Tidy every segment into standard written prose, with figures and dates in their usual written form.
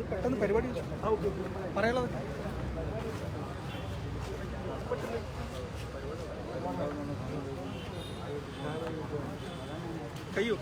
പെട്ടെന്ന് പരിപാടി പറയാനുള്ളത് കയ്യോ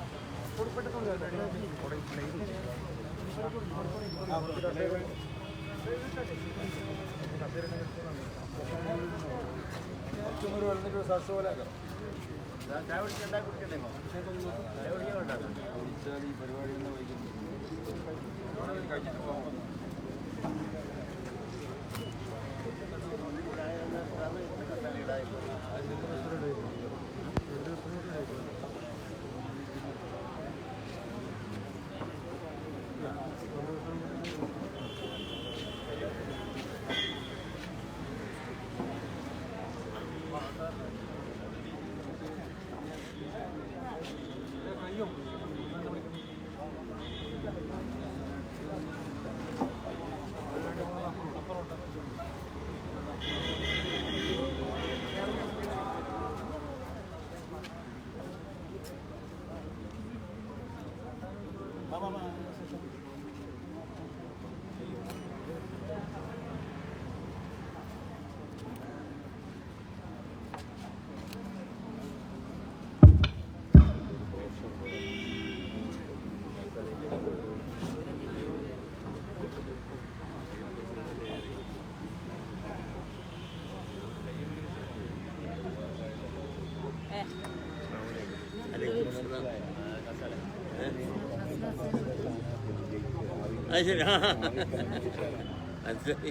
ശരി.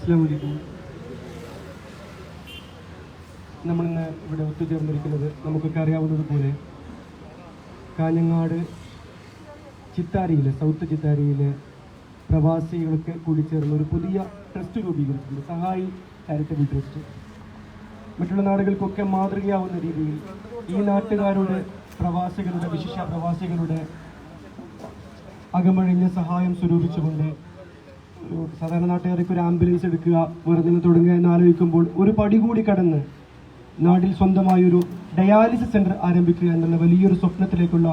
അസ്സലാമു നമ്മളിന്ന് ഇവിടെ ഒത്തുചേർന്നിരിക്കുന്നത് നമുക്കൊക്കെ അറിയാവുന്നതുപോലെ കാഞ്ഞങ്ങാട് ചിത്താരിയിലെ സൗത്ത് ചിത്താരിയിലെ പ്രവാസികൾക്ക് കൂടി ചേർന്ന് ഒരു പുതിയ ട്രസ്റ്റ് രൂപീകരിച്ചിട്ടുണ്ട്, സഹായി ചാരിറ്റബിൾ ട്രസ്റ്റ്. മറ്റുള്ള നാടുകൾക്കൊക്കെ മാതൃകയാവുന്ന രീതിയിൽ ഈ നാട്ടുകാരുടെ പ്രവാസികളുടെ വിശിഷ്ട പ്രവാസികളുടെ അകമഴിഞ്ഞ സഹായം സ്വരൂപിച്ചുകൊണ്ട് സാധാരണ നാട്ടുകാർക്ക് ഒരു ആംബുലൻസ് എടുക്കുക, വെറുതെ തുടങ്ങുക എന്ന് ആലോചിക്കുമ്പോൾ ഒരു പടി കൂടി കടന്ന് നാട്ടിൽ സ്വന്തമായൊരു ഡയാലിസിസ് സെന്റർ ആരംഭിക്കുക എന്നുള്ള വലിയൊരു സ്വപ്നത്തിലേക്കുള്ള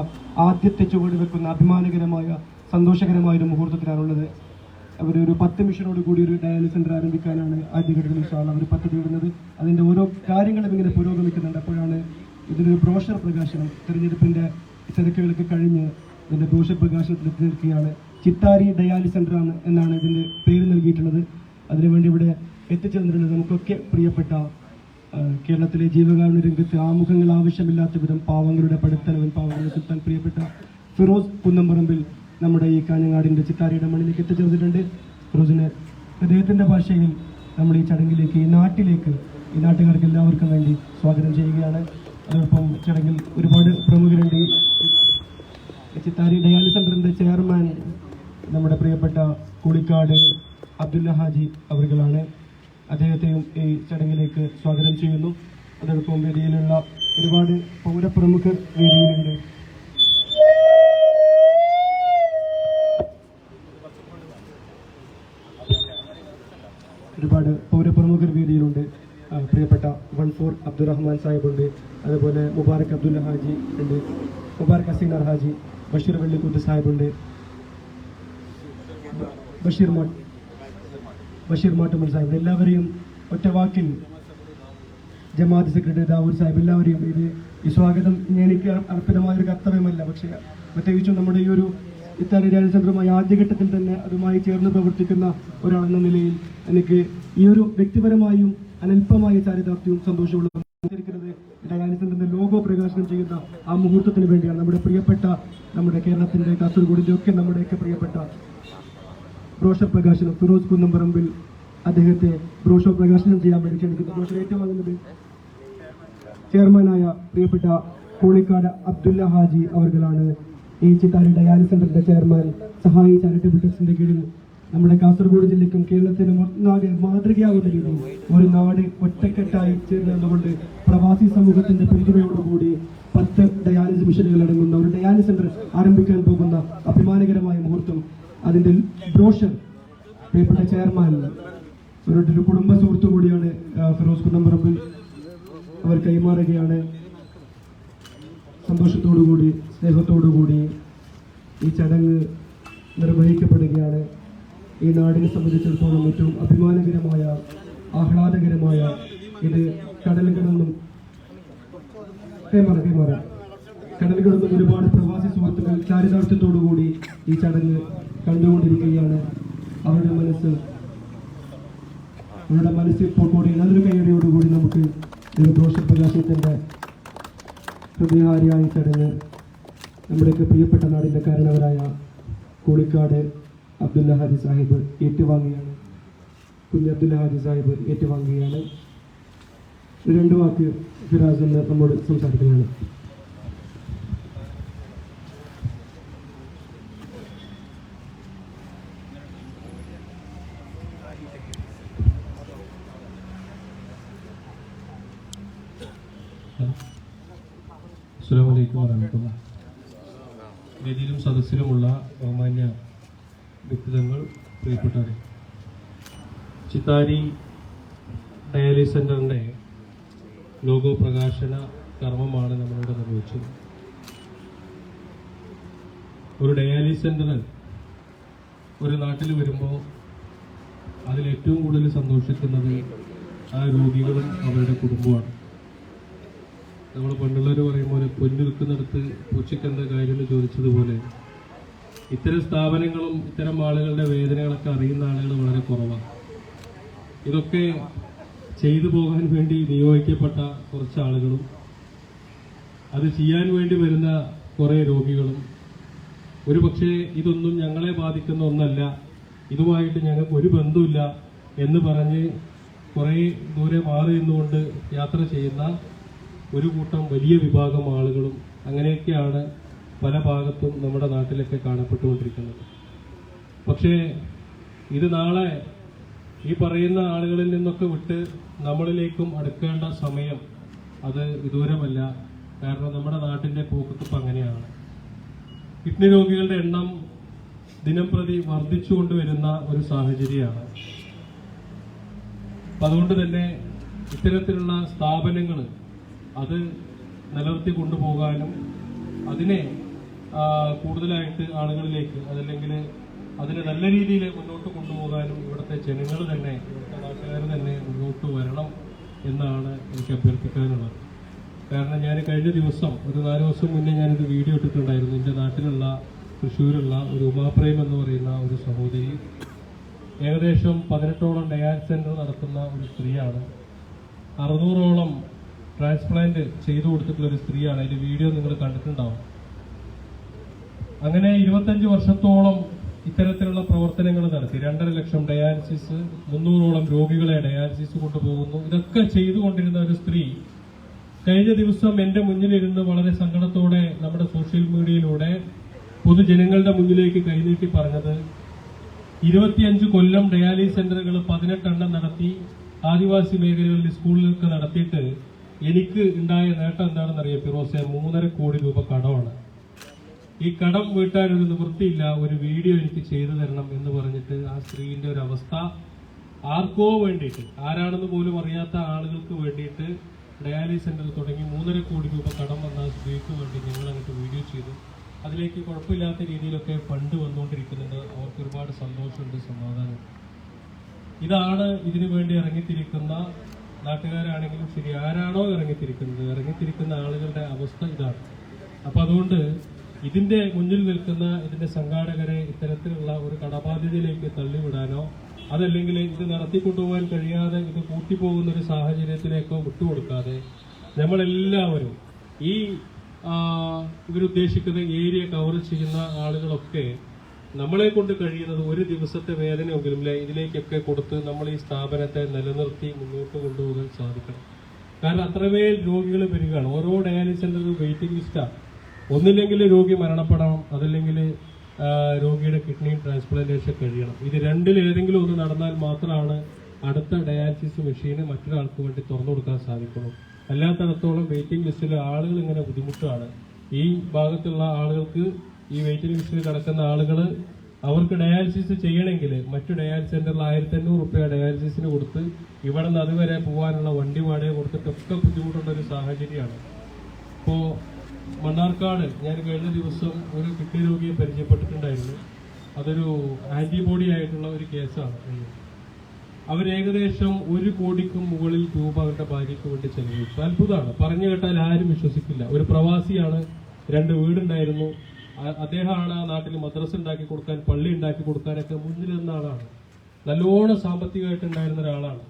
ആദ്യത്തെ ചുവട് വെക്കുന്ന അഭിമാനകരമായ സന്തോഷകരമായൊരു മുഹൂർത്തത്തിലാണുള്ളത്. അവരൊരു 10 മിഷനോട് കൂടി ഒരു ഡയാലിസിസ് സെന്റർ ആരംഭിക്കാനാണ് ആദ്യഘട്ടത്തിൽ അവർ പദ്ധതി ഇടുന്നത്. അതിൻ്റെ ഓരോ കാര്യങ്ങളും ഇങ്ങനെ പുരോഗമിക്കുന്നുണ്ട്. അപ്പോഴാണ് ഇതിനൊരു ബ്രോഷർ പ്രകാശനം തെരഞ്ഞെടുപ്പിൻ്റെ തിരക്കുകളൊക്കെ കഴിഞ്ഞ് ഇതിൻ്റെ ബ്രോഷർ പ്രകാശനത്തിൽ എത്തി നിൽക്കുകയാണ്. ചിത്താരി ഡയാലിസിസ് സെന്റർ എന്നാണ് ഇതിൻ്റെ പേര് നൽകിയിട്ടുള്ളത്. അതിനുവേണ്ടി ഇവിടെ എത്തിച്ചേർന്നിട്ടുള്ളത് നമുക്കൊക്കെ പ്രിയപ്പെട്ട കേരളത്തിലെ ജീവകാരുണ്യ രംഗത്ത് ആമുഖങ്ങൾ ആവശ്യമില്ലാത്ത വിധം പാവങ്ങളുടെ പടുത്തലവൻ, പാവങ്ങളുടെ സുൽത്താൻ പ്രിയപ്പെട്ട ഫിറോസ് കുന്നംപറമ്പിൽ നമ്മുടെ ഈ കാഞ്ഞങ്ങാടിൻ്റെ ചിത്താരിയുടെ മണ്ണിലേക്ക് എത്തിച്ചേർന്നിട്ടുണ്ട്. ഫിറോസിനെ ഹൃദയത്തിൻ്റെ ഭാഷയിൽ നമ്മൾ ഈ ചടങ്ങിലേക്ക്, ഈ നാട്ടിലേക്ക്, ഈ നാട്ടുകാർക്ക് എല്ലാവർക്കും വേണ്ടി സ്വാഗതം ചെയ്യുകയാണ്. അതോടൊപ്പം ചടങ്ങിൽ ഒരുപാട് പ്രമുഖരുണ്ട്. ചിത്താരി ഡയാലിസിസ് സെന്ററിൻ്റെ ചെയർമാൻ നമ്മുടെ പ്രിയപ്പെട്ട കൂളിക്കാട് അബ്ദുല്ല ഹാജി അവർകളാണ്. അദ്ദേഹത്തെയും ഈ ചടങ്ങിലേക്ക് സ്വാഗതം ചെയ്യുന്നു. അതോടൊപ്പം വേദിയിലുള്ള ഒരുപാട് പൗരപ്രമുഖർ വേദിയിലുണ്ട്. ഒരുപാട് പൗരപ്രമുഖർ വേദിയിലുണ്ട്. പ്രിയപ്പെട്ട 14 അബ്ദുറഹ്മാൻ സാഹിബുണ്ട്. അതുപോലെ മുബാറക് അബ്ദുല്ല ഹാജി ഉണ്ട്, മുബാറക് ഹസീനാർ ഹാജി, ബഷീർ വെള്ളിക്കുത്ത് സാഹിബുണ്ട്, ബഷീർ മാട്ടുമൽ സാഹിബ്. എല്ലാവരെയും ഒറ്റ വാക്കിൽ ജമാഅത്ത് സെക്രട്ടറി ദാവൂദ് സാഹിബ്, എല്ലാവരെയും ഈ സ്വാഗതം എനിക്ക് അർപ്പിതമായൊരു കർത്തവ്യമല്ല, പക്ഷേ പ്രത്യേകിച്ചും നമ്മുടെ ഈ ഒരു ഇത്താലി ഡയാലിസിസ് സെന്ററുമായി ആദ്യഘട്ടത്തിൽ തന്നെ അതുമായി ചേർന്ന് പ്രവർത്തിക്കുന്ന ഒരാളെന്ന നിലയിൽ എനിക്ക് ഈ ഒരു വ്യക്തിപരമായും അനൽപമായ ചാരിതാർത്ഥ്യവും സന്തോഷമുള്ള ഡയാലിസിസ് സെന്ററിന്റെ ലോഗോ പ്രകാശനം ചെയ്യുന്ന ആ മുഹൂർത്തത്തിന് വേണ്ടിയാണ് നമ്മുടെ കേരളത്തിന്റെ കാസർഗോഡിന്റെ ഒക്കെ നമ്മുടെയൊക്കെ പ്രിയപ്പെട്ട ബ്രോഷർ പ്രകാശനം ഫിറോസ് കുന്നംപറമ്പിൽ അദ്ദേഹത്തെ ബ്രോഷർ പ്രകാശനം ചെയ്യാൻ വേണ്ടി ക്ഷണിക്കുന്നു. ബ്രോഷർ ഏറ്റുവാങ്ങുന്നത് ചെയർമാനായ പ്രിയപ്പെട്ട കോളിക്കാട് അബ്ദുല്ല ഹാജി അവർകളാണ്. ഈ ചിത്താരി ഡയാലിസിസ് സെന്ററിന്റെ ചെയർമാൻ സഹായി ചാരിറ്റബിൾ ട്രസ്റ്റിന്റെ കീഴിൽ നമ്മുടെ കാസർഗോഡ് ജില്ലയ്ക്കും കേരളത്തിനും ഒന്നാകെ മാതൃകയാകുന്ന രീതിയിൽ ഒരു നാട് ഒറ്റക്കെട്ടായി ചേർന്നുകൊണ്ട് പ്രവാസി സമൂഹത്തിന്റെ പിന്തുണയോടുകൂടി 10 ഡയാലിസിസ് മിഷനുകൾ അടങ്ങുന്ന ഒരു ഡയാലിസിസ് സെന്റർ ആരംഭിക്കാൻ പോകുന്ന അഭിമാനകരമായ മുഹൂർത്തം, അതിന്റെ ബ്രോഷർ പ്രിയപ്പെട്ട ചെയർമാൻ ഒരു കുടുംബ സുഹൃത്തു കൂടിയാണ് ഫിറോസ് കുന്നംപറമ്പിൽ അവർ കൈമാറുകയാണ്. സന്തോഷത്തോടുകൂടി സ്നേഹത്തോടുകൂടി ഈ ചടങ്ങ് നിർവഹിക്കപ്പെടുകയാണ്. ഈ നാടിനെ സംബന്ധിച്ചിടത്തോളം ഏറ്റവും അഭിമാനകരമായ ആഹ്ലാദകരമായ ഇത് കടൽ കടന്നും ഒരുപാട് പ്രവാസി സുഹൃത്തുക്കൾ ചാരിതാർത്ഥ്യത്തോടുകൂടി ഈ ചടങ്ങ് കണ്ടുകൊണ്ടിരിക്കുകയാണ്. അവരുടെ മനസ്സിൽ ഇപ്പോൾ കൂടി നല്ലൊരു കൈയടിയോടുകൂടി നമുക്ക് ഒരു ബ്രോഷർ പ്രകാശനത്തിന്റെ ഹൃദയഹാരിയായ ചടങ്ങ് നമ്മുടെയൊക്കെ പ്രിയപ്പെട്ട നാടിന്റെ കാരണവരായ കോളിക്കാട് അബ്ദുല്ല ഹാജി സാഹിബ് ഏറ്റുവാങ്ങുകയാണ്. അബ്ദുല്ല ഹാജി സാഹിബ് ഏറ്റുവാങ്ങുകയാണ്. 2 വാക്ക് ഫിറാസ് എന്ന് നമ്മോട് സംസാരിക്കുകയാണ്. അസ്സലാമു അലൈക്കും വറഹ്മത്തുള്ളാഹി. വേദിയിലും സദസ്സിലുമുള്ള ബഹുമാന്യ വ്യക്തിത്വങ്ങൾ, പ്രിയപ്പെട്ടവരെ, ചിത്താരി ഡയാലിസിസ് സെന്ററിന്റെ ലോഗോ പ്രകാശന കർമ്മമാണ് നമ്മളിവിടെ നിർവഹിച്ചത്. ഒരു ഡയാലിസിസ് സെന്റർ ഒരു നാട്ടിൽ വരുമ്പോൾ അതിലേറ്റവും കൂടുതൽ സന്തോഷിക്കുന്നത് ആ രോഗികളും അവരുടെ കുടുംബമാണ്. നമ്മൾ പണ്ടുള്ളവർ പറയും പോലെ പൊന്നിരിക്കുന്നിടത്ത് പൂച്ചയ്ക്കെന്താ കാര്യം എന്ന് ചോദിച്ചതുപോലെ ഇത്തരം സ്ഥാപനങ്ങളും ഇത്തരം ആളുകളുടെ വേദനകളൊക്കെ അറിയുന്ന ആളുകൾ വളരെ കുറവാണ്. ഇതൊക്കെ ചെയ്തു പോകാൻ വേണ്ടി നിയോഗിക്കപ്പെട്ട കുറച്ച് ആളുകളും അത് ചെയ്യാൻ വേണ്ടി വരുന്ന കുറേ രോഗികളും ഒരുപക്ഷെ ഇതൊന്നും ഞങ്ങളെ ബാധിക്കുന്ന ഒന്നല്ല, ഇതുമായിട്ട് ഞങ്ങൾക്ക് ഒരു ബന്ധമില്ല എന്ന് പറഞ്ഞ് കുറേ ദൂരെ മാറി നിന്നുകൊണ്ട് യാത്ര ചെയ്യുന്ന ഒരു കൂട്ടം വലിയ വിഭാഗം ആളുകളും അങ്ങനെയൊക്കെയാണ് പല ഭാഗത്തും നമ്മുടെ നാട്ടിലൊക്കെ കാണപ്പെട്ടുകൊണ്ടിരിക്കുന്നത്. പക്ഷേ ഇത് നാളെ ഈ പറയുന്ന ആളുകളിൽ നിന്നൊക്കെ വിട്ട് നമ്മളിലേക്കും അടുക്കേണ്ട സമയം അത് വിദൂരമല്ല. കാരണം നമ്മുടെ നാട്ടിന്റെ പോക്കത്തിപ്പ് അങ്ങനെയാണ്. കിഡ്നി രോഗികളുടെ എണ്ണം ദിനം പ്രതി വർദ്ധിച്ചുകൊണ്ടുവരുന്ന ഒരു സാഹചര്യമാണ്. അപ്പം അതുകൊണ്ട് തന്നെ ഇത്തരത്തിലുള്ള സ്ഥാപനങ്ങൾ അത് നിലനിർത്തി കൊണ്ടുപോകാനും അതിനെ കൂടുതലായിട്ട് ആളുകളിലേക്ക് അതല്ലെങ്കിൽ അതിനെ നല്ല രീതിയിൽ മുന്നോട്ട് കൊണ്ടുപോകാനും ഇവിടുത്തെ ജനങ്ങൾ തന്നെ, ഇവിടുത്തെ നാട്ടുകാർ തന്നെ മുന്നോട്ട് വരണം എന്നാണ് എനിക്ക് അഭ്യർത്ഥിക്കാനുള്ളത്. കാരണം ഞാൻ കഴിഞ്ഞ ദിവസം ഒരു 4 ദിവസം മുന്നേ ഞാനൊരു വീഡിയോ ഇട്ടിട്ടുണ്ടായിരുന്നു. എൻ്റെ നാട്ടിലുള്ള തൃശ്ശൂരുള്ള ഒരു ഉമാപ്രേം എന്ന് പറയുന്ന ഒരു സഹോദരി, ഏകദേശം 18ഓളം ഡയാലിസിസ് സെന്റർ നടത്തുന്ന ഒരു സ്ത്രീയാണ്. 600ഓളം ട്രാൻസ്പ്ലാന്റ് ചെയ്തു കൊടുത്തിട്ടുള്ള ഒരു സ്ത്രീയാണ്. അതിന്റെ വീഡിയോ നിങ്ങൾ കണ്ടിട്ടുണ്ടാവും. അങ്ങനെ 25 വർഷത്തോളം ഇത്തരത്തിലുള്ള പ്രവർത്തനങ്ങൾ നടത്തി 2.5 ലക്ഷം ഡയാലിസിസ്, 300ഓളം രോഗികളെ ഡയാലിസിസ് കൊണ്ടുപോകുന്നു. ഇതൊക്കെ ചെയ്തുകൊണ്ടിരുന്ന ഒരു സ്ത്രീ കഴിഞ്ഞ ദിവസം എന്റെ മുന്നിലിരുന്ന് വളരെ സങ്കടത്തോടെ നമ്മുടെ സോഷ്യൽ മീഡിയയിലൂടെ പൊതുജനങ്ങളുടെ മുന്നിലേക്ക് കൈനീട്ടി പറഞ്ഞത് 25 കൊല്ലം ഡയാലിസിസ് സെന്ററുകൾ 18 എണ്ണം നടത്തി ആദിവാസി മേഖലകളിൽ സ്കൂളുകൾക്ക് നടത്തിയിട്ട് എനിക്ക് ഉണ്ടായ നേട്ടം എന്താണെന്ന് അറിയാം ഫിറോസെ, 3.5 കോടി രൂപ കടമാണ്. ഈ കടം വീട്ടാനൊരു നിവൃത്തിയില്ല, ഒരു വീഡിയോ എനിക്ക് ചെയ്തു തരണം എന്ന് പറഞ്ഞിട്ട് ആ സ്ത്രീന്റെ ഒരു അവസ്ഥ ആർക്കോ വേണ്ടിയിട്ട്, ആരാണെന്ന് പോലും അറിയാത്ത ആളുകൾക്ക് വേണ്ടിയിട്ട് ഡയാലിസിസ് സെന്റർ തുടങ്ങി 3.5 കോടി രൂപ കടം വന്ന ആ സ്ത്രീക്ക് വേണ്ടി ഞങ്ങൾ അങ്ങോട്ട് വീഡിയോ ചെയ്തു. അതിലേക്ക് കുഴപ്പമില്ലാത്ത രീതിയിലൊക്കെ ഫണ്ട് വന്നുകൊണ്ടിരിക്കുന്നുണ്ട്. അവർക്ക് ഒരുപാട് സന്തോഷമുണ്ട്, സമാധാനം. ഇതാണ് ഇതിനു വേണ്ടി ഇറങ്ങിത്തിരിക്കുന്ന നാട്ടുകാരാണെങ്കിലും ശരി, ആരാണോ ഇറങ്ങിത്തിരിക്കുന്ന ആളുകളുടെ അവസ്ഥ ഇതാണ്. അപ്പൊ അതുകൊണ്ട് ഇതിന്റെ മുന്നിൽ നിൽക്കുന്ന ഇതിന്റെ സംഘാടകരെ ഇത്തരത്തിലുള്ള ഒരു കടബാധ്യതയിലേക്ക് തള്ളിവിടാനോ അതല്ലെങ്കിൽ ഇത് നടത്തിക്കൊണ്ടുപോകാൻ കഴിയാതെ ഇത് കൂട്ടിപ്പോകുന്ന ഒരു സാഹചര്യത്തിലേക്കോ വിട്ടുകൊടുക്കാതെ നമ്മളെല്ലാവരും ഈ ഇവരുദ്ദേശിക്കുന്ന ഏരിയ കവർ ചെയ്യുന്ന ആളുകളൊക്കെ നമ്മളെ കൊണ്ട് കഴിയുന്നത് ഒരു ദിവസത്തെ വേതനമെങ്കിലും ഇതിലേക്കൊക്കെ കൊടുത്ത് നമ്മൾ ഈ സ്ഥാപനത്തെ നിലനിർത്തി മുന്നോട്ട് കൊണ്ടുപോകാൻ സാധിക്കണം. കാരണം അത്രമേൽ രോഗികൾ വരികയാണ്. ഓരോ ഡയാലിസിസ് സെന്ററിലും വെയിറ്റിംഗ് ലിസ്റ്റാണ്. ഒന്നില്ലെങ്കിൽ രോഗി മരണപ്പെടണം, അതല്ലെങ്കിൽ രോഗിയുടെ കിഡ്നി ട്രാൻസ്പ്ലാന്റേഷൻ കഴിയണം. ഇത് രണ്ടിലേതെങ്കിലും ഒന്ന് നടന്നാൽ മാത്രമാണ് അടുത്ത ഡയാലിസിസ് മെഷീന് മറ്റൊരാൾക്ക് വേണ്ടി തുറന്നു കൊടുക്കാൻ സാധിക്കുള്ളൂ. അല്ലാത്തടത്തോളം വെയിറ്റിംഗ് ലിസ്റ്റിലെ ആളുകൾ ഇങ്ങനെ ബുദ്ധിമുട്ടാണ്. ഈ ഭാഗത്തുള്ള ആളുകൾക്ക് ഈ വെയിറ്റിംഗ് ലിസ്റ്റിൽ കിടക്കുന്ന ആളുകൾ അവർക്ക് ഡയാലിസിസ് ചെയ്യണമെങ്കിൽ മറ്റു ഡയാലിസിസ് സെന്ററിൽ 1500 രൂപ ഡയാലിസിസിന് കൊടുത്ത് ഇവിടെ നിന്ന് അതുവരെ പോകാനുള്ള വണ്ടി വാടക കൊടുത്തിട്ടൊക്കെ ബുദ്ധിമുട്ടുള്ള ഒരു സാഹചര്യമാണ്. ഇപ്പോ മണ്ണാർക്കാട് ഞാൻ കഴിഞ്ഞ ദിവസം ഒരു കിഡ്നി രോഗിയെ പരിചയപ്പെട്ടിട്ടുണ്ടായിരുന്നു. അതൊരു ആന്റിബോഡി ആയിട്ടുള്ള ഒരു കേസാണ്. അവരേകദേശം 1 കോടിക്കും മുകളിൽ രൂപ അവരുടെ ഭാര്യയ്ക്ക് വേണ്ടി ചെലവഴിച്ചു. അത്ഭുതമാണ്, പറഞ്ഞു കേട്ടാൽ ആരും വിശ്വസിക്കില്ല. ഒരു പ്രവാസിയാണ്, 2 വീടുണ്ടായിരുന്നു. അദ്ദേഹമാണ് ആ നാട്ടിൽ മദ്രസ ഉണ്ടാക്കി കൊടുക്കാൻ, പള്ളി ഉണ്ടാക്കി കൊടുക്കാനൊക്കെ മുന്നിൽ നിന്ന ആളാണ്. നല്ലോണം സാമ്പത്തികമായിട്ടുണ്ടായിരുന്ന ഒരാളാണ്.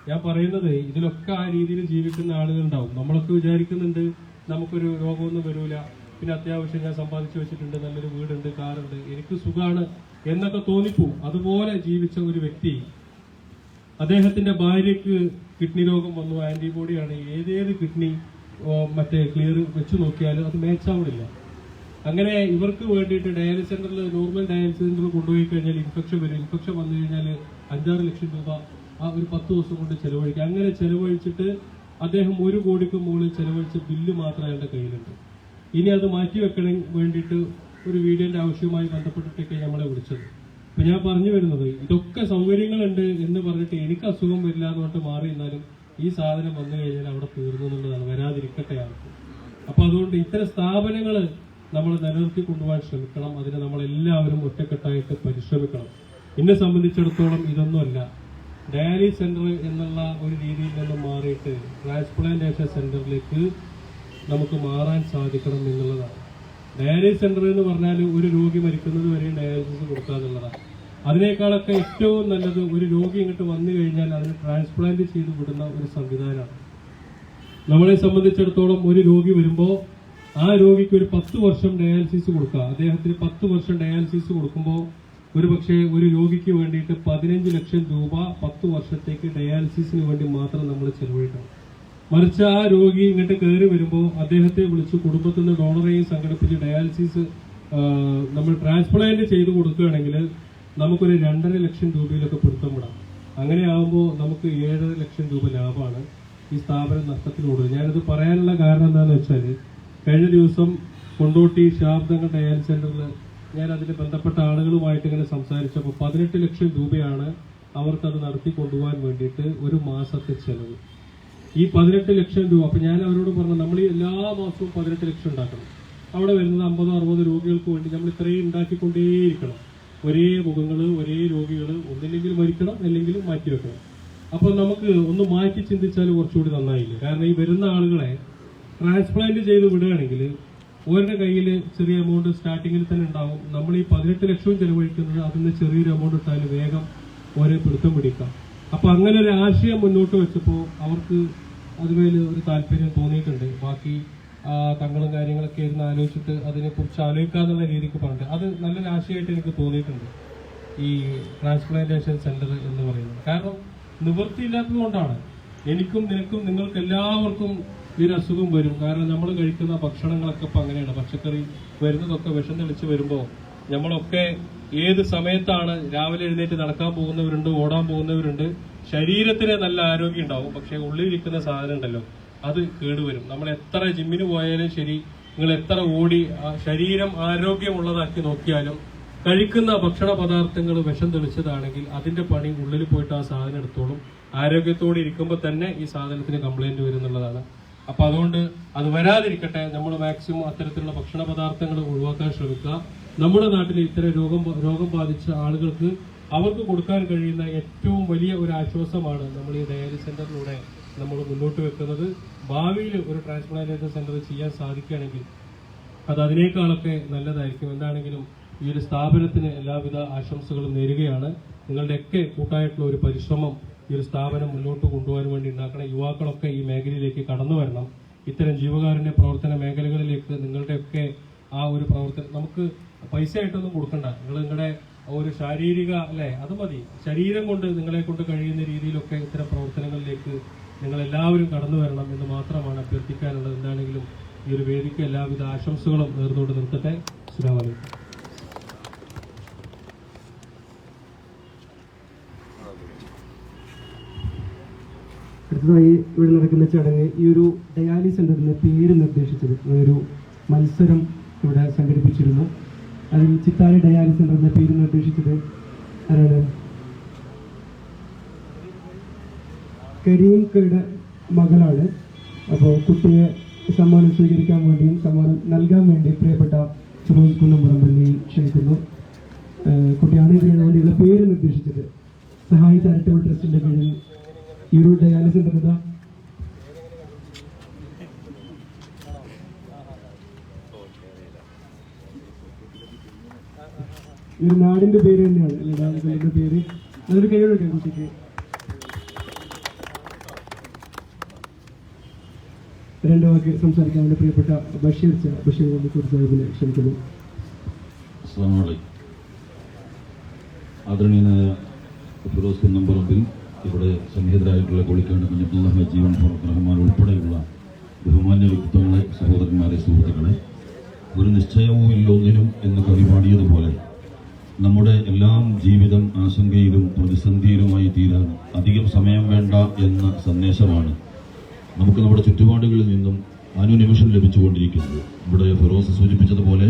ഞാൻ പറയുന്നത് ഇതിലൊക്കെ ആ രീതിയിൽ ജീവിക്കുന്ന ആളുകളുണ്ടാവും. നമ്മളൊക്കെ വിചാരിക്കുന്നുണ്ട് നമുക്കൊരു രോഗമൊന്നും വരൂല, പിന്നെ അത്യാവശ്യം ഞാൻ സമ്പാദിച്ചു വെച്ചിട്ടുണ്ട്, നല്ലൊരു വീടുണ്ട്, കാറുണ്ട്, എനിക്ക് സുഖമാണ് എന്നൊക്കെ തോന്നിപ്പോവും. അതുപോലെ ജീവിച്ച ഒരു വ്യക്തി, അദ്ദേഹത്തിന്റെ ഭാര്യയ്ക്ക് കിഡ്നി രോഗം വന്നു, ആന്റിബോഡിയാണ്. ഏതേത് കിഡ്നി മറ്റേ ക്ലിയർ വെച്ച് നോക്കിയാലും അത് മാച്ചാവണില്ല. അങ്ങനെ ഇവർക്ക് വേണ്ടിയിട്ട് ഡയാലിസിസ് സെന്ററിൽ, നോർമൽ ഡയാലിസിസ് സെന്ററിൽ കൊണ്ടുപോയി കഴിഞ്ഞാൽ ഇൻഫെക്ഷൻ വരും. ഇൻഫെക്ഷൻ വന്നു കഴിഞ്ഞാൽ 5-6 ലക്ഷം രൂപ ആ ഒരു 10 ദിവസം കൊണ്ട് ചെലവഴിക്കും. അങ്ങനെ ചെലവഴിച്ചിട്ട് അദ്ദേഹം 1 കോടിക്ക് മുകളിൽ ചെലവഴിച്ച ബില്ല് മാത്രം അയാളുടെ കയ്യിലുണ്ട്. ഇനി അത് മാറ്റിവെക്കണം വേണ്ടിയിട്ട് ഒരു വീഡിയോന്റെ ആവശ്യവുമായി ബന്ധപ്പെട്ടിട്ടൊക്കെ നമ്മളെ വിളിച്ചത്. അപ്പൊ ഞാൻ പറഞ്ഞു വരുന്നത് ഇതൊക്കെ സൗകര്യങ്ങളുണ്ട് എന്ന് പറഞ്ഞിട്ട് എനിക്ക് അസുഖം വരില്ല എന്ന് പറഞ്ഞിട്ട് മാറി നിന്നാലും ഈ സാധനം വന്നു കഴിഞ്ഞാൽ അവിടെ തീർന്നു എന്നുള്ളതാണ്. വരാതിരിക്കട്ടെ ആൾക്ക്. അപ്പൊ അതുകൊണ്ട് ഇത്തരം സ്ഥാപനങ്ങൾ നമ്മൾ നിലനിർത്തി കൊണ്ടുപോകാൻ ശ്രമിക്കണം. അതിന് നമ്മളെല്ലാവരും ഒറ്റക്കെട്ടായിട്ട് പരിശ്രമിക്കണം. എന്നെ സംബന്ധിച്ചിടത്തോളം ഇതൊന്നുമല്ല, ഡയാലിസിസ് സെന്റർ എന്നുള്ള ഒരു രീതിയിൽ നിന്ന് മാറിയിട്ട് ട്രാൻസ്പ്ലാന്റേഷൻ സെന്ററിലേക്ക് നമുക്ക് മാറാൻ സാധിക്കണം എന്നുള്ളതാണ്. ഡയാലിസിസ് സെന്റർ എന്ന് പറഞ്ഞാൽ ഒരു രോഗി മരിക്കുന്നത് വരെ ഡയാലിസിസ് കൊടുക്കുക എന്നുള്ളതാണ്. അതിനേക്കാളൊക്കെ ഏറ്റവും നല്ലത് ഒരു രോഗി ഇങ്ങോട്ട് വന്നു കഴിഞ്ഞാൽ അതിന് ട്രാൻസ്പ്ലാന്റ് ചെയ്ത് വിടുന്ന ഒരു സംവിധാനമാണ്. നമ്മളെ സംബന്ധിച്ചിടത്തോളം ഒരു രോഗി വരുമ്പോൾ ആ രോഗിക്ക് ഒരു 10 വർഷം ഡയാലിസിസ് കൊടുക്കുക. അദ്ദേഹത്തിന് 10 വർഷം ഡയാലിസിസ് കൊടുക്കുമ്പോൾ ഒരു പക്ഷേ ഒരു രോഗിക്ക് വേണ്ടിയിട്ട് 15 ലക്ഷം രൂപ 10 വർഷത്തേക്ക് ഡയാലിസിസിന് വേണ്ടി മാത്രം നമ്മൾ ചെലവഴിക്കണം. മറിച്ച് ആ രോഗി ഇങ്ങോട്ട് കയറി വരുമ്പോൾ അദ്ദേഹത്തെ വിളിച്ച് കുടുംബത്തിൽ നിന്ന് ഡോണറേയും സംഘടിപ്പിച്ച് ഡയാലിസിസ് നമ്മൾ ട്രാൻസ്പ്ലാന്റ് ചെയ്ത് കൊടുക്കുകയാണെങ്കിൽ നമുക്കൊരു 2.5 ലക്ഷം രൂപയിലൊക്കെ പിടുത്തം വിടാം. അങ്ങനെ ആകുമ്പോൾ നമുക്ക് 7.5 ലക്ഷം രൂപ ലാഭമാണ്. ഈ സ്ഥാപനം നഷ്ടത്തിലോടുക. ഞാനിത് പറയാനുള്ള കാരണം എന്താണെന്ന് വെച്ചാൽ കഴിഞ്ഞ ദിവസം കൊണ്ടോട്ടി ശാബ്ദങ്ങൾ ഡയാലിസിസ് സെന്ററിൽ ഞാൻ അതിന് ബന്ധപ്പെട്ട ആളുകളുമായിട്ട് ഇങ്ങനെ സംസാരിച്ചപ്പോൾ 18 ലക്ഷം രൂപയാണ് അവർക്കത് നടത്തി കൊണ്ടുപോകാൻ വേണ്ടിയിട്ട് ഒരു മാസത്തെ ചെലവ്. ഈ 18 ലക്ഷം രൂപ, അപ്പൊ ഞാൻ അവരോട് പറഞ്ഞു നമ്മൾ ഈ എല്ലാ മാസവും 18 ലക്ഷം ഉണ്ടാക്കണം. അവിടെ വരുന്നത് 50-60 രോഗികൾക്ക് വേണ്ടി നമ്മൾ ഇത്രയും ഉണ്ടാക്കിക്കൊണ്ടേയിരിക്കണം. ഒരേ മുഖങ്ങൾ, ഒരേ രോഗികൾ, ഒന്നില്ലെങ്കിൽ മരിക്കണം അല്ലെങ്കിൽ മാറ്റിവെക്കണം. അപ്പൊ നമുക്ക് ഒന്ന് മാറ്റി ചിന്തിച്ചാൽ കുറച്ചുകൂടി നന്നായില്ലേ. കാരണം ഈ വരുന്ന ആളുകളെ ട്രാൻസ്പ്ലാന്റ് ചെയ്ത് വിടുകയാണെങ്കിൽ ഓരുടെ കയ്യിൽ ചെറിയ എമൗണ്ട് സ്റ്റാർട്ടിങ്ങിൽ തന്നെ ഉണ്ടാവും. നമ്മൾ ഈ 18 ലക്ഷവും ചെലവഴിക്കുന്നത് അതിന് ചെറിയൊരു എമൗണ്ട് ഇട്ടാലും വേഗം ഓരോ പിടുത്തം പിടിക്കാം. അപ്പൊ അങ്ങനെ ഒരു ആശയം മുന്നോട്ട് വെച്ചപ്പോൾ അവർക്ക് അതുമേൽ ഒരു താല്പര്യം തോന്നിയിട്ടുണ്ട്. ബാക്കി തങ്ങളും കാര്യങ്ങളൊക്കെ ഇരുന്ന് ആലോചിച്ചിട്ട് അതിനെക്കുറിച്ച് ആലോചിക്കാന്നുള്ള രീതിക്ക് പറഞ്ഞിട്ട് അത് നല്ലൊരു ആശയമായിട്ട് എനിക്ക് തോന്നിയിട്ടുണ്ട് ഈ ട്രാൻസ്പ്ലാന്റേഷൻ സെന്റർ എന്ന് പറയുന്നത്. കാരണം നിവൃത്തിയില്ലാത്തത് കൊണ്ടാണ്. എനിക്കും നിനക്കും നിങ്ങൾക്ക് എല്ലാവർക്കും ഈ ഒരു അസുഖം വരും. കാരണം നമ്മൾ കഴിക്കുന്ന ഭക്ഷണങ്ങളൊക്കെ ഇപ്പം അങ്ങനെയാണ്. പച്ചക്കറി വരുന്നതൊക്കെ വിഷം തെളിച്ച് വരുമ്പോൾ നമ്മളൊക്കെ ഏത് സമയത്താണ് രാവിലെ എഴുന്നേറ്റ് നടക്കാൻ പോകുന്നവരുണ്ട്, ഓടാൻ പോകുന്നവരുണ്ട്. ശരീരത്തിന് നല്ല ആരോഗ്യം ഉണ്ടാവും, പക്ഷെ ഉള്ളിലിരിക്കുന്ന സാധനം ഉണ്ടല്ലോ അത് കേടുവരും. നമ്മൾ എത്ര ജിമ്മിന് പോയാലും ശരി, നിങ്ങൾ എത്ര ഓടി ശരീരം ആരോഗ്യമുള്ളതാക്കി നോക്കിയാലും കഴിക്കുന്ന ഭക്ഷണ പദാർത്ഥങ്ങൾ വിഷം തെളിച്ചതാണെങ്കിൽ അതിന്റെ പണി ഉള്ളിൽ പോയിട്ട് ആ സാധനം എടുത്തോളും. ആരോഗ്യത്തോടെ ഇരിക്കുമ്പോൾ തന്നെ ഈ സാധനത്തിന് കംപ്ലൈന്റ് വരുന്നുള്ളതാണ്. അപ്പൊ അതുകൊണ്ട് അത് വരാതിരിക്കട്ടെ, നമ്മൾ മാക്സിമം അത്തരത്തിലുള്ള ഭക്ഷണ പദാർത്ഥങ്ങൾ ഒഴിവാക്കാൻ ശ്രമിക്കുക. നമ്മുടെ നാട്ടിൽ ഇത്തരം രോഗം ബാധിച്ച ആളുകൾക്ക് അവർക്ക് കൊടുക്കാൻ കഴിയുന്ന ഏറ്റവും വലിയ ഒരു ആശ്വാസമാണ് നമ്മൾ ഈ ഡയാലിസിസ് സെന്ററിലൂടെ നമ്മൾ മുന്നോട്ട് വെക്കുന്നത്. ഭാവിയിൽ ഒരു ട്രാൻസ്പ്ലാന്റേഷൻ സെന്റർ ചെയ്യാൻ സാധിക്കുകയാണെങ്കിൽ അത് അതിനേക്കാളൊക്കെ നല്ലതായിരിക്കും. എന്താണെങ്കിലും ഈ ഒരു സ്ഥാപനത്തിന് എല്ലാവിധ ആശംസകളും നേരുകയാണ്. നിങ്ങളുടെയൊക്കെ കൂട്ടായിട്ടുള്ള ഒരു പരിശ്രമം ഈ ഒരു സ്ഥാപനം മുന്നോട്ട് കൊണ്ടുപോകാൻ വേണ്ടി ഉണ്ടാക്കണം. യുവാക്കളൊക്കെ ഈ മേഖലയിലേക്ക് കടന്നു വരണം. ഇത്തരം ജീവകാരുണ്യ പ്രവർത്തന മേഖലകളിലേക്ക് നിങ്ങളുടെയൊക്കെ ആ ഒരു പ്രവർത്തനം നമുക്ക് പൈസ ആയിട്ടൊന്നും കൊടുക്കണ്ട. നിങ്ങളുടെ ഒരു ശാരീരിക അത് മതി, ശരീരം കൊണ്ട് നിങ്ങളെ കൊണ്ട് കഴിയുന്ന രീതിയിലൊക്കെ ഇത്തരം പ്രവർത്തനങ്ങളിലേക്ക് നിങ്ങൾ എല്ലാവരും കടന്നു വരണം എന്ന് മാത്രമാണ് അഭ്യർത്ഥിക്കാനുള്ളത്. എന്താണെങ്കിലും ഈ ഒരു വേദിക്ക് എല്ലാവിധ ആശംസകളും നേർന്നുകൊണ്ട് നിർത്തട്ടെ. അസ്സലാമു അലൈക്കും. അടുത്തതായി ഇവിടെ നടക്കുന്ന ചടങ്ങ് ഈ ഒരു ഡയാലിസിസ് സെന്ററിന് പേര് നിർദ്ദേശിച്ചത് ഒരു മത്സരം ഇവിടെ സംഘടിപ്പിച്ചിരുന്നു. അതിൽ ചിത്താരി ഡയാലിസിസ് സെന്റർ എന്ന പേര് നിർദ്ദേശിച്ചത് ആരാണ്? കരീംകയുടെ മകളാണ്. അപ്പോൾ കുട്ടിയെ സമ്മാനം സ്വീകരിക്കാൻ വേണ്ടിയും സമ്മാനം നൽകാൻ വേണ്ടി പ്രിയപ്പെട്ട ഫിറോസ് കുന്നംപറമ്പള്ളി ക്ഷണിക്കുന്നു. കുട്ടിയാണ് ഇതിനു വേണ്ടിയുള്ള പേര് നിർദ്ദേശിച്ചത്. സഹായി ചാരിറ്റബിൾ ട്രസ്റ്റിന്റെ കീഴിൽ ഈ ഒരു ഡയാലിസിസ് സെന്റർ ഇതാ ഈ ഒരു നാടിന്റെ പേര് തന്നെയാണ് ഡയാലിസിസ് സെന്ററിന്റെ പേര്. അതൊരു കൈയൊക്കെ കുട്ടിക്ക് രണ്ടു വാക്ക് സംസാരിക്കാൻ വേണ്ടി പ്രിയപ്പെട്ട ബഷീർ കൊണ്ടിക്കൂർ സാഹിബിനെ ക്ഷണിക്കുന്നു. ആദരണീയനായ ഫിറോസ് കുന്നംപറമ്പിൽ, ഇവിടെ സന്നിഹിതരായിട്ടുള്ള കോളിക്കാട് കുഞ്ഞബ്ദുള്ള ജീവൻ റഹ്മാൻ ഉൾപ്പെടെയുള്ള ബഹുമാന്യ വ്യക്തിത്വങ്ങളെ, സഹോദരന്മാരെ, സുഹൃത്തുക്കളെ, ഒരു നിശ്ചയവും ഇല്ലൊന്നിനും എന്ന് കവി പാടിയതുപോലെ നമ്മുടെ എല്ലാം ജീവിതം ആശങ്കയിലും പ്രതിസന്ധിയിലുമായി തീരാൻ അധികം സമയം വേണ്ട എന്ന സന്ദേശമാണ് നമുക്ക് നമ്മുടെ ചുറ്റുപാടുകളിൽ നിന്നും അനുനിമിഷം ലഭിച്ചുകൊണ്ടിരിക്കുന്നത്. ഇവിടെ ഫിറോസ് സൂചിപ്പിച്ചതുപോലെ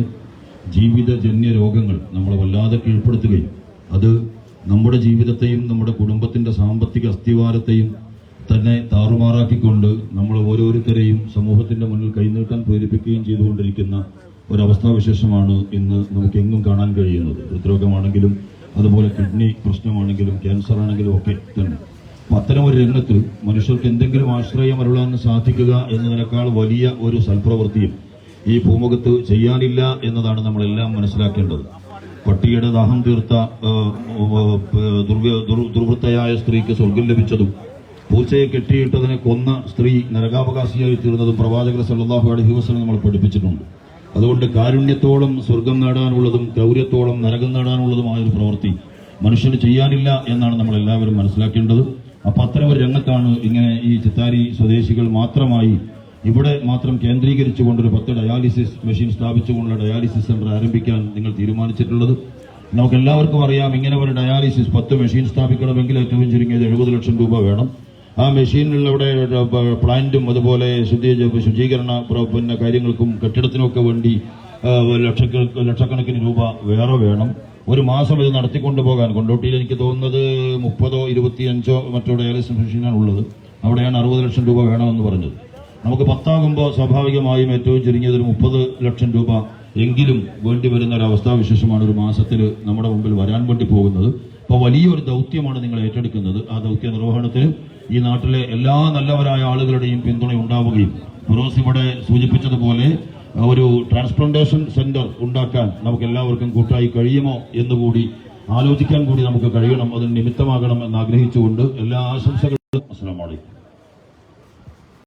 ജീവിതജന്യ രോഗങ്ങൾ നമ്മളെ വല്ലാതെ കീഴ്പ്പെടുത്തുകയും അത് നമ്മുടെ ജീവിതത്തെയും നമ്മുടെ കുടുംബത്തിന്റെ സാമ്പത്തിക അസ്ഥിവാരത്തെയും തന്നെ താറുമാറാക്കിക്കൊണ്ട് നമ്മൾ ഓരോരുത്തരെയും സമൂഹത്തിന്റെ മുന്നിൽ കൈനീട്ടാൻ പ്രേരിപ്പിക്കുകയും ചെയ്തുകൊണ്ടിരിക്കുന്ന ഒരവസ്ഥാവിശേഷമാണ് ഇന്ന് നമുക്കെങ്ങും കാണാൻ കഴിയുന്നത്. ഹൃദ്രോഗമാണെങ്കിലും അതുപോലെ കിഡ്നി പ്രശ്നമാണെങ്കിലും ക്യാൻസർ ആണെങ്കിലും ഒക്കെ തന്നെ. അപ്പം അത്തരം ഒരു രംഗത്ത് മനുഷ്യർക്ക് എന്തെങ്കിലും ആശ്രയം അരുളാൻ സാധിക്കുക എന്നതിനേക്കാൾ വലിയ ഒരു സൽപ്രവൃത്തിയും ഈ ഭൂമുഖത്ത് ചെയ്യാനില്ല എന്നതാണ് നമ്മളെല്ലാം മനസ്സിലാക്കേണ്ടത്. പട്ടിയുടെ ദാഹം തീർത്ത ദുർവൃത്തയായ സ്ത്രീക്ക് സ്വർഗം ലഭിച്ചതും പൂച്ചയെ കെട്ടിയിട്ടതിനെ കൊന്ന സ്ത്രീ നരകാവകാശിയായി തീർന്നതും പ്രവാചകർ സല്ലല്ലാഹു അലൈഹി വസല്ലം നമ്മൾ പഠിപ്പിച്ചിട്ടുണ്ട്. അതുകൊണ്ട് കാരുണ്യത്തോളം സ്വർഗം നേടാനുള്ളതും ക്രൗര്യത്തോളം നരകം നേടാനുള്ളതുമായ ഒരു പ്രവൃത്തി മനുഷ്യന് ചെയ്യാനില്ല എന്നാണ് നമ്മൾ എല്ലാവരും മനസ്സിലാക്കേണ്ടത്. അപ്പൊ അത്തരം ഒരു രംഗത്താണ് ഇങ്ങനെ ഈ ചിത്താരി സ്വദേശികൾ മാത്രമായി ഇവിടെ മാത്രം കേന്ദ്രീകരിച്ചുകൊണ്ടൊരു 10 ഡയാലിസിസ് മെഷീൻ സ്ഥാപിച്ചുകൊണ്ടുള്ള ഡയാലിസിസ് സെന്റർ ആരംഭിക്കാൻ നിങ്ങൾ തീരുമാനിച്ചിട്ടുള്ളത്. നമുക്ക് എല്ലാവർക്കും അറിയാം, ഇങ്ങനെ ഒരു ഡയാലിസിസ് 10 മെഷീൻ സ്ഥാപിക്കണമെങ്കിൽ ഏറ്റവും ചുരുങ്ങിയത് 70 ലക്ഷം രൂപ വേണം. ആ മെഷീനിലുള്ള ഇവിടെ പ്ലാന്റും അതുപോലെ ശുചീകരണ കാര്യങ്ങൾക്കും കെട്ടിടത്തിനൊക്കെ വേണ്ടി ലക്ഷക്കണക്കിന് രൂപ വേറെ വേണം. ഒരു മാസം ഇത് നടത്തിക്കൊണ്ടുപോകാൻ കൊണ്ടോട്ടിയിൽ എനിക്ക് തോന്നുന്നത് 30ഓ 25ഓ മറ്റോ ഡയാലിസിസ് മെഷീനാണ് ഉള്ളത്. അവിടെയാണ് 60 ലക്ഷം രൂപ വേണമെന്ന് പറഞ്ഞത്. നമുക്ക് 10 ആകുമ്പോൾ സ്വാഭാവികമായും ഏറ്റവും ചുരുങ്ങിയത് ഒരു 30 ലക്ഷം രൂപ എങ്കിലും വേണ്ടി വരുന്ന ഒരു അവസ്ഥാവിശേഷമാണ് ഒരു മാസത്തിൽ നമ്മുടെ മുമ്പിൽ വരാൻ വേണ്ടി പോകുന്നത്. അപ്പോൾ വലിയൊരു ദൗത്യമാണ് നിങ്ങൾ ഏറ്റെടുക്കുന്നത്. ആ ദൗത്യ നിർവഹണത്തിന് ഈ നാട്ടിലെ എല്ലാ നല്ലവരായ ആളുകളുടെയും പിന്തുണ ഉണ്ടാവുകയും ഫിറോസ് ഇവിടെ സൂചിപ്പിച്ചതുപോലെ ഒരു ട്രാൻസ്പ്ലാന്റേഷൻ സെന്റർ ഉണ്ടാക്കാൻ നമുക്ക് എല്ലാവർക്കും കൂട്ടായി കഴിയുമോ എന്നുകൂടി ആലോചിക്കാൻ കൂടി നമുക്ക് കഴിയണം. അതിന് നിമിത്തമാകണം എന്ന് ആഗ്രഹിച്ചുകൊണ്ട് എല്ലാ ആശംസകളും